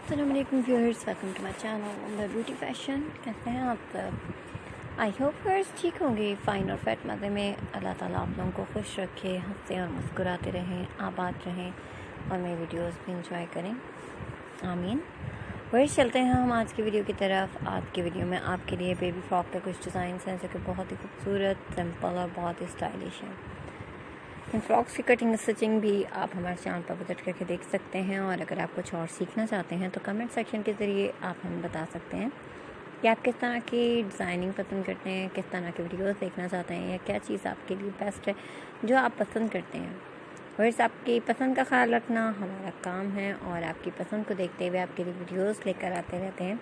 अस्सलाम वालेकुम viewers, welcome to my channel the beauty fashion. कैसे हैं आप सब? आई होप व्यूअर्स ठीक होंगे, फ़ाइन और फैट मज़े में। अल्लाह ताला आप लोगों को खुश रखे, हंसते और मुस्कुराते रहें, आबाद रहें और मेरी वीडियोस भी इंजॉय करें, आमीन। व्यूअर्स चलते हैं हम आज की वीडियो की तरफ। आज की वीडियो में आपके लिए बेबी फ्रॉक के कुछ डिज़ाइन हैं जो कि बहुत ही खूबसूरत, सिंपल और बहुत ही स्टाइलिश हैं। इन फ्रॉक्स की कटिंग स्टिचिंग भी आप हमारे चैनल पर विजिट करके देख सकते हैं, और अगर आप कुछ और सीखना चाहते हैं तो कमेंट सेक्शन के ज़रिए आप हमें बता सकते हैं कि आप किस तरह की डिज़ाइनिंग पसंद करते हैं, किस तरह के वीडियोस देखना चाहते हैं, या क्या चीज़ आपके लिए बेस्ट है जो आप पसंद करते हैं। वैसे आपकी पसंद का ख्याल रखना हमारा काम है, और आपकी पसंद को देखते हुए आपके लिए वीडियोस लेकर आते रहते हैं।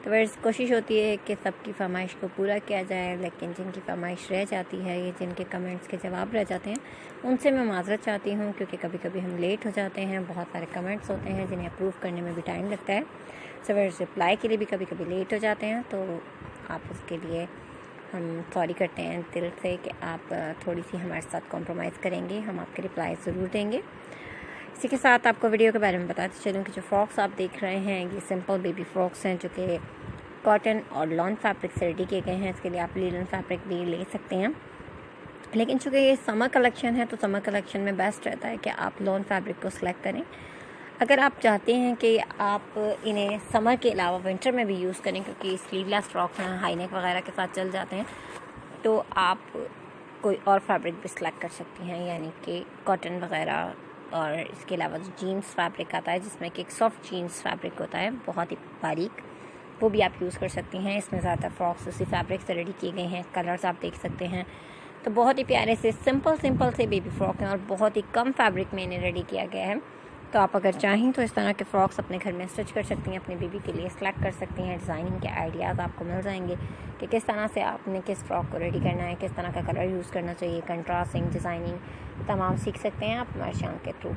तो वैसे कोशिश होती है कि सबकी फरमाइश को पूरा किया जाए, लेकिन जिनकी फरमाइश रह जाती है या जिनके कमेंट्स के जवाब रह जाते हैं उनसे मैं माज़रत चाहती हूँ, क्योंकि कभी कभी हम लेट हो जाते हैं। बहुत सारे कमेंट्स होते हैं जिन्हें अप्रूव करने में भी टाइम लगता है। सो वैसे रिप्लाई के लिए भी कभी कभी लेट हो जाते हैं, तो आप उसके लिए हम सॉरी करते हैं दिल से कि आप थोड़ी सी हमारे साथ कॉम्प्रोमाइज़ करेंगे। हम आपके रिप्लाई ज़रूर देंगे। इसी के साथ आपको वीडियो के बारे में बताते चलूँ कि जो फ्रॉक्स आप देख रहे हैं ये सिंपल बेबी फ्रॉक्स हैं जो कि कॉटन और लॉन फैब्रिक से रेडी किए गए हैं। इसके लिए आप लीलन फैब्रिक भी ले सकते हैं, लेकिन चूँकि ये समर कलेक्शन है तो समर कलेक्शन में बेस्ट रहता है कि आप लॉन फैब्रिक को सिलेक्ट करें। अगर आप चाहते हैं कि आप इन्हें समर के अलावा विंटर में भी यूज़ करें, क्योंकि स्लीवलेस फ्रॉक्स हैं, हाई नेक वगैरह के साथ चल जाते हैं, तो आप कोई और फैब्रिक भी सिलेक्ट कर सकती हैं, यानी कि कॉटन वगैरह। और इसके अलावा जो जीन्स फैब्रिक आता है जिसमें कि एक सॉफ्ट जीन्स फैब्रिक होता है बहुत ही बारीक, वो भी आप यूज़ कर सकती हैं। इसमें ज़्यादातर फ्रॉक्स उसी फैब्रिक से रेडी किए गए हैं। कलर्स आप देख सकते हैं, तो बहुत ही प्यारे से सिंपल से बेबी फ्रॉक हैं और बहुत ही कम फैब्रिक में इन्हें रेडी किया गया है। तो आप अगर चाहें तो इस तरह के फ्रॉक्स अपने घर में स्टिच कर सकती हैं, अपने बेबी के लिए सिलेक्ट कर सकती हैं। डिज़ाइनिंग के आइडियाज़ आपको मिल जाएंगे कि किस तरह से आपने किस फ्रॉक को रेडी करना है, किस तरह का कलर यूज़ करना चाहिए, कंट्रास्टिंग डिज़ाइनिंग तमाम सीख सकते हैं आप हमारे चैनल के थ्रू।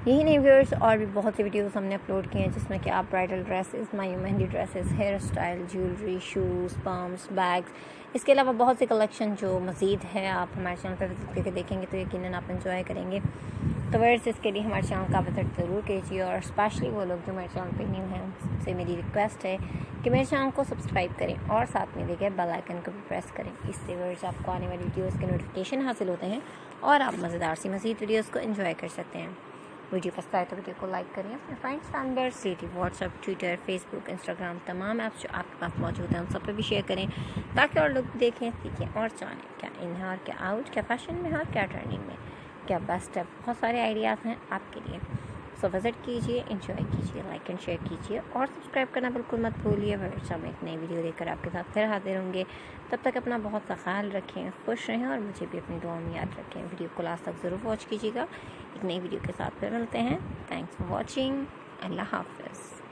यही नहीं व्यूअर्स, और भी बहुत सी वीडियोस हमने अपलोड किए हैं जिसमें कि आप bridal dresses, mehndi dresses, hair style, jewellery, shoes, pumps, bags, इसके अलावा बहुत सी कलेक्शन जो मज़ीद है आप हमारे चैनल पर विजिट करके देखेंगे तो यकीनन आप एंजॉय करेंगे। तो व्यूअर्स इसके लिए हमारे चैनल का विजिट ज़रूर कीजिए, और स्पेशली वो लोग जो मेरे चैनल पर न्यू हैं उनसे मेरी रिक्वेस्ट है कि मेरे चैनल को सब्सक्राइब करें और साथ में देखिए बेल आइकन को भी प्रेस करें। इससे व्यूअर्स आपको आने वाली वीडियोज़ के नोटिफिकेशन हासिल होते हैं और आप मज़ेदार सी मज़ीद वीडियोज़ को एंजॉय कर सकते हैं। वीडियो पसंद आए तो वीडियो को लाइक करें, अपने friends number city WhatsApp, Twitter, Facebook, Instagram तमाम ऐप्स जो आपके पास मौजूद हैं उन सब पे भी शेयर करें, ताकि और लोग देखें, सीखें और जानें क्या इन है और क्या आउट, क्या फैशन में है और क्या ट्रेंडिंग में, क्या बेस्ट है। बहुत सारे आइडियाज़ हैं आपके लिए। सो विज़िट कीजिए, इंजॉय कीजिए, लाइक एंड शेयर कीजिए और सब्सक्राइब करना बिल्कुल मत भूलिए। वैसे हम एक नई वीडियो लेकर आपके साथ फिर हाजिर होंगे। तब तक अपना बहुत सा ख्याल रखें, खुश रहें और मुझे भी अपनी दुआ में याद रखें। वीडियो को लास्ट तक ज़रूर वॉच कीजिएगा। एक नई वीडियो के साथ फिर मिलते हैं। Thanks for watching. अल्लाह हाफ़िज़।